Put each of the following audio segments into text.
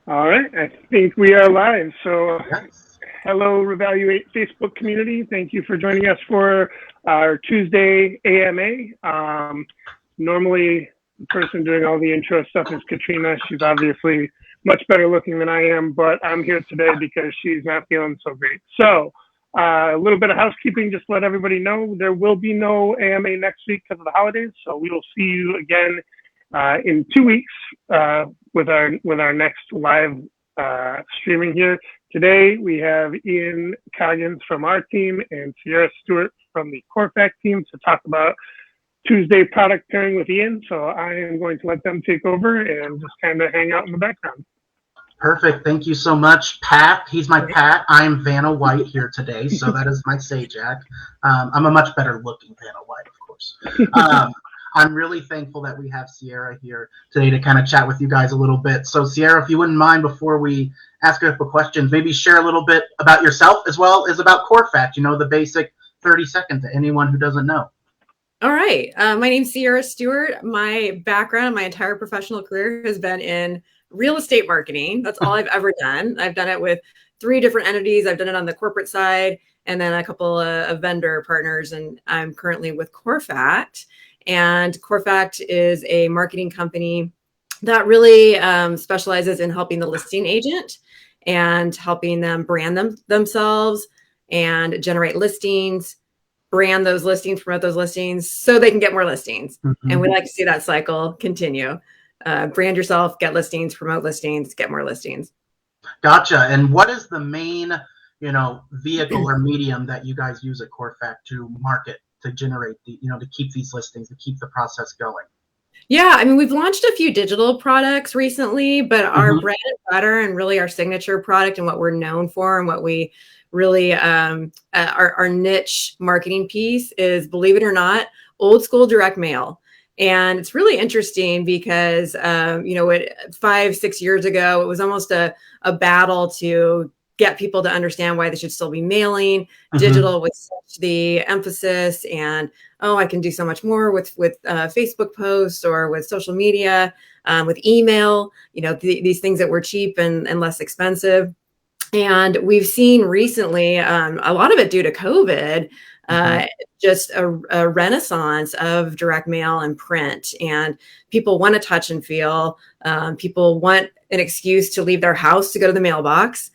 All right, I think we are live. So, Yes. hello, Revaluate Facebook community. Thank you for joining us for our Tuesday AMA. Normally, the person doing all the intro stuff is Katrina. She's obviously much better looking than I am, but I'm here today because she's not feeling so great. So, a little bit of housekeeping, just to let everybody know there will be no AMA next week because of the holidays. So, we will see you again in 2 weeks with our next live streaming here. Today we have Ian Coggins from our team and Sierra Stewart from the Corfac team to talk about Tuesday product pairing with Ian. So I am going to let them take over and just kind of hang out in the background. Perfect. Thank you so much, Pat. He's my Pat. I'm Vanna White here today, so that is my Sajak. I'm a much better looking Vanna White, of course. I'm really thankful that we have Sierra here today to kind of chat with you guys a little bit. So, Sierra, if you wouldn't mind, before we ask a couple questions, maybe share a little bit about yourself as well as about Corfac, the basic 30 seconds to anyone who doesn't know. All right. My name's Sierra Stewart. My background, my entire professional career has been in real estate marketing. That's all I've ever done. I've done it with 3 different entities. I've done it on the corporate side and then a couple of vendor partners. And I'm currently with Corfac. And Corfac is a marketing company that really specializes in helping the listing agent and helping them brand themselves and generate listings, brand those listings, promote those listings so they can get more listings. Mm-hmm. And we like to see that cycle continue. Brand yourself, get listings, promote listings, get more listings. Gotcha. And what is the main, vehicle or medium that you guys use at Corfac to market, to generate to keep these listings, to keep the process going? Yeah, I mean, we've launched a few digital products recently, but our bread and butter and really our signature product and what we're known for and what we really our niche marketing piece is, believe it or not, old school direct mail. And it's really interesting because, 5-6 years ago, it was almost a battle to get people to understand why they should still be mailing. Digital with such the emphasis, and I can do so much more with Facebook posts or with social media, with email, these things that were cheap and less expensive. And we've seen recently, a lot of it due to COVID, just a renaissance of direct mail and print. And people want to touch and feel. People want an excuse to leave their house to go to the mailbox.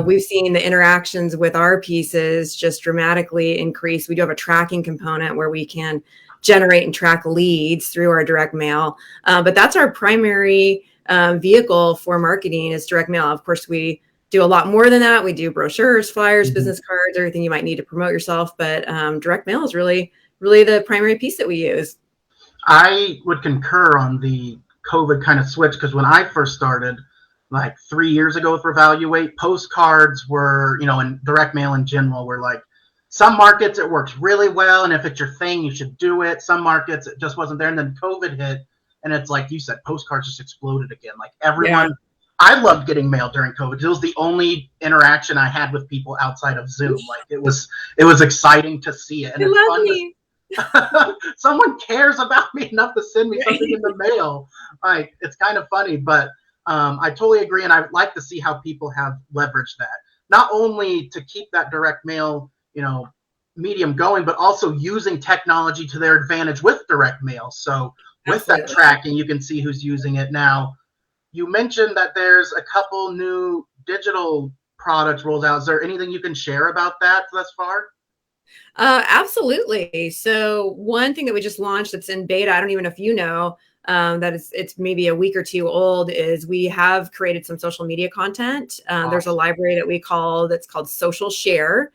We've seen the interactions with our pieces just dramatically increase. We do have a tracking component where we can generate and track leads through our direct mail. But that's our primary vehicle for marketing is direct mail. Of course, we do a lot more than that. We do brochures, flyers, business cards, everything you might need to promote yourself. But direct mail is really, really the primary piece that we use. I would concur on the COVID kind of switch, because when I first started, like 3 years ago with Revaluate, postcards were, and direct mail in general were like, some markets it works really well, and if it's your thing, you should do it. Some markets it just wasn't there, and then COVID hit, and it's like you said, postcards just exploded again. Like everyone. Yeah. I loved getting mail during COVID. It was the only interaction I had with people outside of Zoom. Like it was exciting to see it. And it's fun someone cares about me enough to send me something in the mail. Like it's kind of funny, but I totally agree. And I'd like to see how people have leveraged that, not only to keep that direct mail, medium going, but also using technology to their advantage with direct mail. So with that tracking, you can see who's using it now. You mentioned that there's a couple new digital products rolled out. Is there anything you can share about that thus far? Absolutely. So one thing that we just launched that's in beta, I don't even know if you know, that it's maybe a week or 2 old, is we have created some social media content. There's a library that that's called Social Share,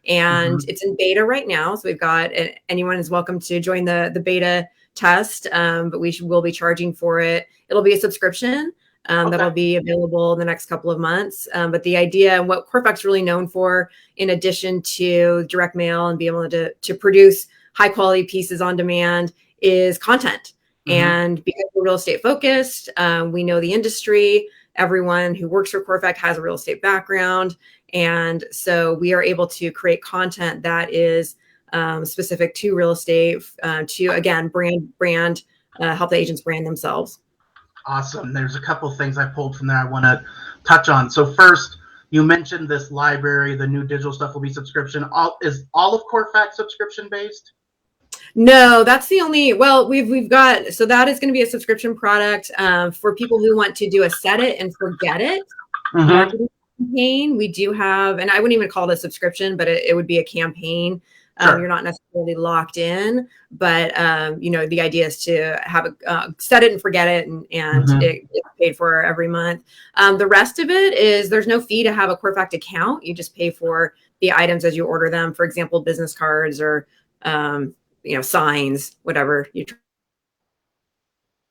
and it's in beta right now. So we've got anyone is welcome to join the beta test, but we'll be charging for it. It'll be a subscription. That'll be available in the next couple of months. But the idea and what Corfac's really known for, in addition to direct mail and being able to produce high quality pieces on demand, is content. And because we're real estate focused, we know the industry. Everyone who works for Corfac has a real estate background. And so we are able to create content that is specific to real estate, to, again, brand, help the agents brand themselves. Awesome. There's a couple things I pulled from there I want to touch on. So first, you mentioned this library, the new digital stuff will be subscription. Is all of CoreFact subscription based? No, that's the only, well, we've got, so that is going to be a subscription product for people who want to do a set it and forget it marketing campaign. We do have, and I wouldn't even call it a subscription, but it would be a campaign. Sure. You're not necessarily locked in, but the idea is to have a set it and forget it, and it's paid for every month. The rest of it is there's no fee to have a CoreFact account. You just pay for the items as you order them. For example, business cards or signs, whatever you.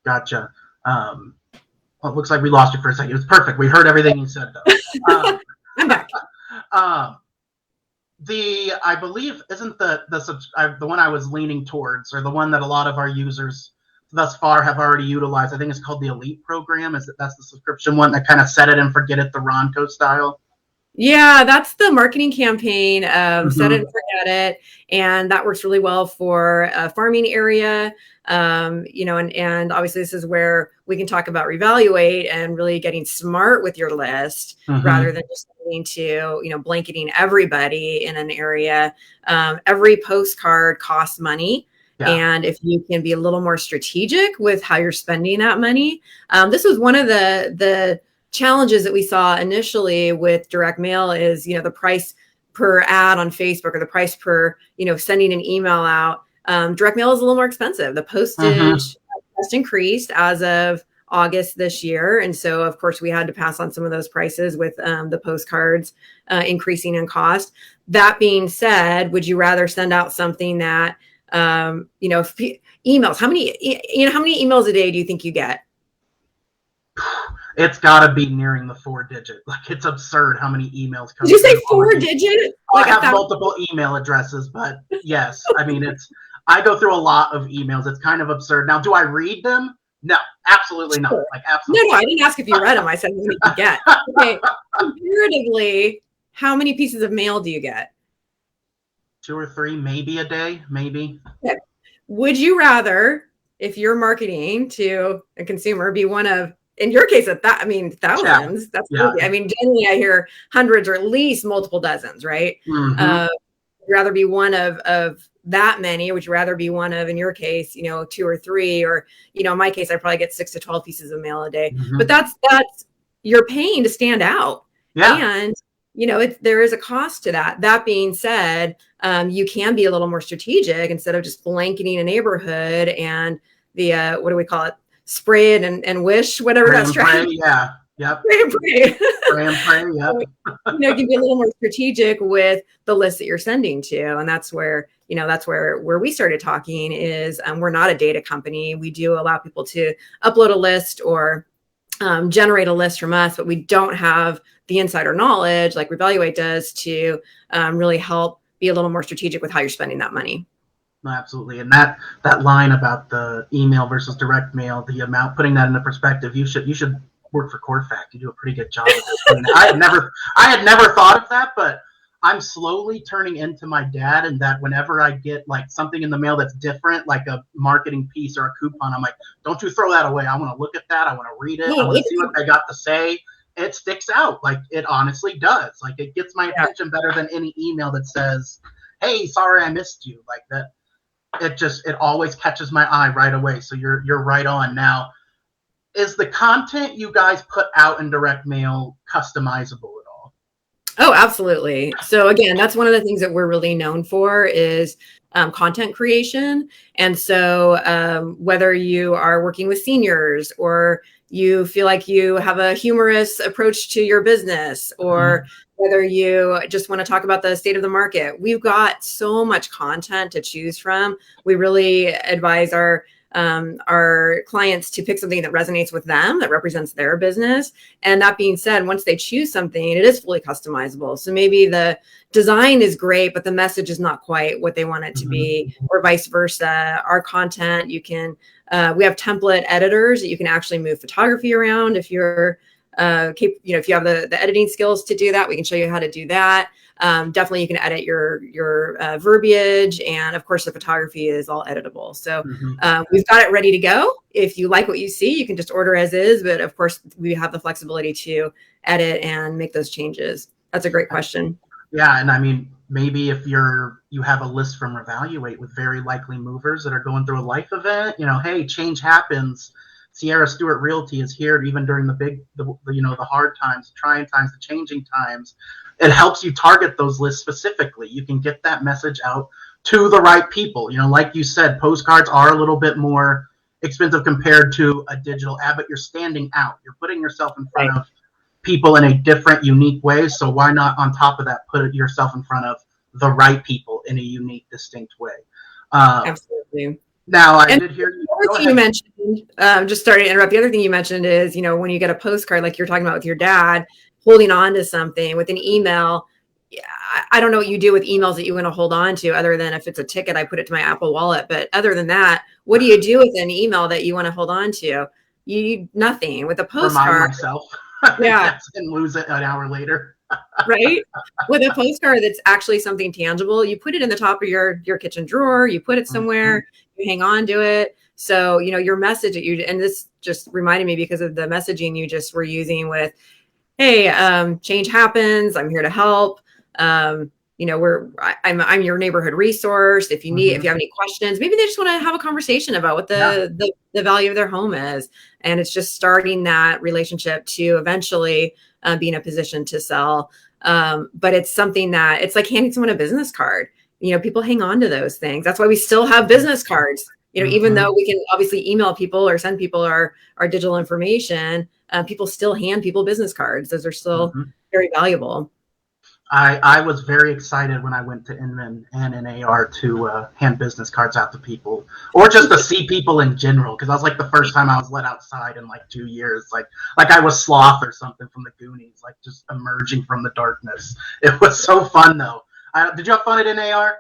Gotcha. Well, it looks like we lost you for a second. It was perfect. We heard everything you said, though. I'm back. I believe isn't the one I was leaning towards, or the one that a lot of our users thus far have already utilized. I think it's called the Elite program. That's the subscription one that kind of set it and forget it, the Ronco style? Yeah, that's the marketing campaign. Set it and forget it, and that works really well for a farming area. And obviously this is where we can talk about Revaluate and really getting smart with your list rather than just needing to, blanketing everybody in an area. Every postcard costs money. Yeah. And if you can be a little more strategic with how you're spending that money, this was one of the challenges that we saw initially with direct mail is, the price per ad on Facebook or the price per, sending an email out. Direct mail is a little more expensive. The postage just increased as of August this year. And so, of course, we had to pass on some of those prices with the postcards increasing in cost. That being said, would you rather send out something that, emails, how many emails a day do you think you get? It's got to be nearing the 4-digit. Like, it's absurd how many emails come. Did you say 4-digit? I have multiple email addresses, but yes. I mean, I go through a lot of emails. It's kind of absurd. Now, do I read them? No, absolutely not. Like, absolutely. No, I didn't ask if you read them. I said, what did you get? Okay. Comparatively, how many pieces of mail do you get? 2 or 3, maybe a day, maybe. Okay. Would you rather, if you're marketing to a consumer, be one of, in your case, thousands. Yeah. That's crazy. I mean, generally I hear hundreds or at least multiple dozens, right? Would you rather be one of that many? Or would you rather be one of, in your case, 2 or 3, or, in my case, I probably get 6 to 12 pieces of mail a day. But that's you're paying to stand out. Yeah. And, there is a cost to that. That being said, you can be a little more strategic instead of just blanketing a neighborhood and the, what do we call it? Spray it and wish, whatever pray that strategy. Yeah. Yep. Pray and pray. Pray and pray. Yep. So, you can be a little more strategic with the list that you're sending to, and that's where we started talking. Is we're not a data company. We do allow people to upload a list or generate a list from us, but we don't have the insider knowledge like Revaluate does to really help be a little more strategic with how you're spending that money. Absolutely. And that line about the email versus direct mail, the amount, putting that into perspective, you should work for CoreFact. You do a pretty good job of this. I had never thought of that, but I'm slowly turning into my dad, and that whenever I get like something in the mail that's different, like a marketing piece or a coupon, I'm like, don't you throw that away. I want to look at that. I want to read it. I want to see what they got to say. It sticks out. Like, it honestly does. Like, it gets my attention better than any email that says, hey, sorry, I missed you. Like that. It always catches my eye right away. So you're right on. Now, is the content you guys put out in direct mail customizable at all? Oh, absolutely. So again, that's one of the things that we're really known for is content creation. And so whether you are working with seniors or you feel like you have a humorous approach to your business, or whether you just want to talk about the state of the market, we've got so much content to choose from. We really advise our clients to pick something that resonates with them, that represents their business. And that being said, once they choose something, it is fully customizable. So maybe the design is great, but the message is not quite what they want it to be, or vice versa. Our content, you can, we have template editors that you can actually move photography around if you're if you have the editing skills to do that, we can show you how to do that. Definitely you can edit your verbiage, and of course the photography is all editable. So we've got it ready to go. If you like what you see, you can just order as is, but of course we have the flexibility to edit and make those changes. That's a great question. Yeah, and I mean, maybe if you have a list from Revaluate with very likely movers that are going through a life event, hey, change happens. Sierra Stewart Realty is here even during the hard times, the trying times, the changing times. It helps you target those lists specifically. You can get that message out to the right people. Like you said, postcards are a little bit more expensive compared to a digital ad, but you're standing out. You're putting yourself in front of people in a different, unique way. So why not, on top of that, put yourself in front of the right people in a unique, distinct way? Absolutely. Now, I did hear you. The other thing you mentioned, just starting to interrupt, the other thing you mentioned is, when you get a postcard, like you're talking about with your dad, holding on to something with an email. I don't know what you do with emails that you want to hold on to, other than if it's a ticket, I put it to my Apple Wallet. But other than that, what do you do with an email that you want to hold on to? Nothing. With a postcard. Remind myself. Yeah. And lose it an hour later. Right? With a postcard that's actually something tangible, you put it in the top of your kitchen drawer, you put it somewhere, you hang on to it. So, your message and this just reminded me because of the messaging you just were using with, hey, change happens. I'm here to help. I'm your neighborhood resource. If you have any questions, maybe they just want to have a conversation about what the value of their home is. And it's just starting that relationship to eventually be in a position to sell. But it's something that it's like handing someone a business card. People hang on to those things. That's why we still have business cards. Even though we can obviously email people or send people our digital information, people still hand people business cards. Those are still very valuable. I was very excited when I went to Inman and NAR to hand business cards out to people, or just to see people in general, because that was like the first time I was let outside in like 2 years, like I was Sloth or something from the Goonies, like just emerging from the darkness. It was so fun though. Did you have fun at NAR?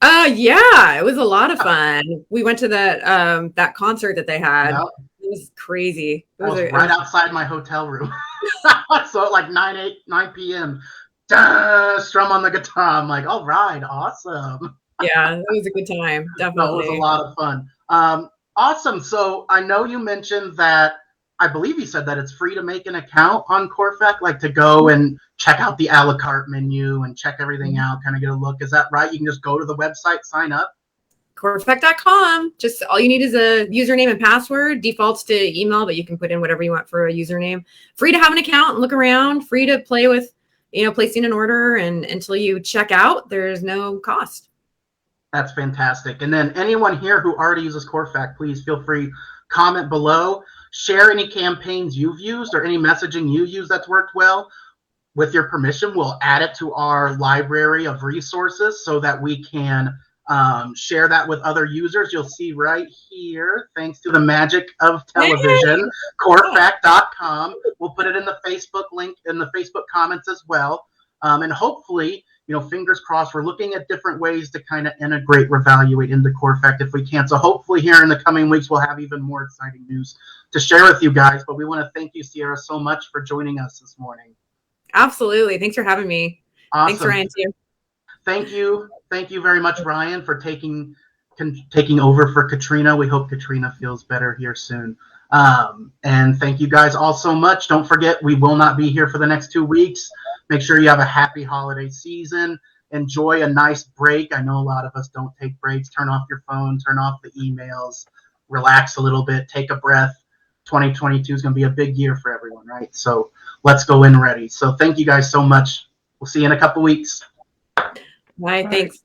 Yeah, it was a lot of fun. We went to that concert that they had. Yep. It was crazy. I was right outside my hotel room. So at like 9 p.m. Strum on the guitar. I'm like, all right, awesome. Yeah, it was a good time. Definitely. That was a lot of fun. Awesome. So I know you mentioned that, I believe you said that it's free to make an account on Corfec, like to go and check out the a la carte menu and check everything out, kind of get a look. Is that right? You can just go to the website, sign up. Corfec.com. Just all you need is a username and password. Defaults to email, but you can put in whatever you want for a username. Free to have an account and look around. Free to play with, placing an order, and until you check out, there's no cost. That's fantastic. And then anyone here who already uses Corfec, please feel free, comment below. Share any campaigns you've used or any messaging you use that's worked well. With your permission, we'll add it to our library of resources so that we can share that with other users. You'll see right here, thanks to the magic of television, Corfec.com. We'll put it in the Facebook link, in the Facebook comments as well. And hopefully, fingers crossed, we're looking at different ways to kind of integrate Revaluate into Corfec if we can. So hopefully here in the coming weeks, we'll have even more exciting news to share with you guys. But we want to thank you, Sierra, so much for joining us this morning. Absolutely. Thanks for having me. Awesome. Thanks, Ryan, too. Thank you. Thank you very much, Ryan, for taking over for Katrina. We hope Katrina feels better here soon. And thank you guys all so much. Don't forget, we will not be here for the next 2 weeks. Make sure you have a happy holiday season. Enjoy a nice break. I know a lot of us don't take breaks. Turn off your phone, turn off the emails, relax a little bit, take a breath. 2022 is going to be a big year for everyone, right? So let's go in ready. So thank you guys so much. We'll see you in a couple weeks. Bye. Thanks.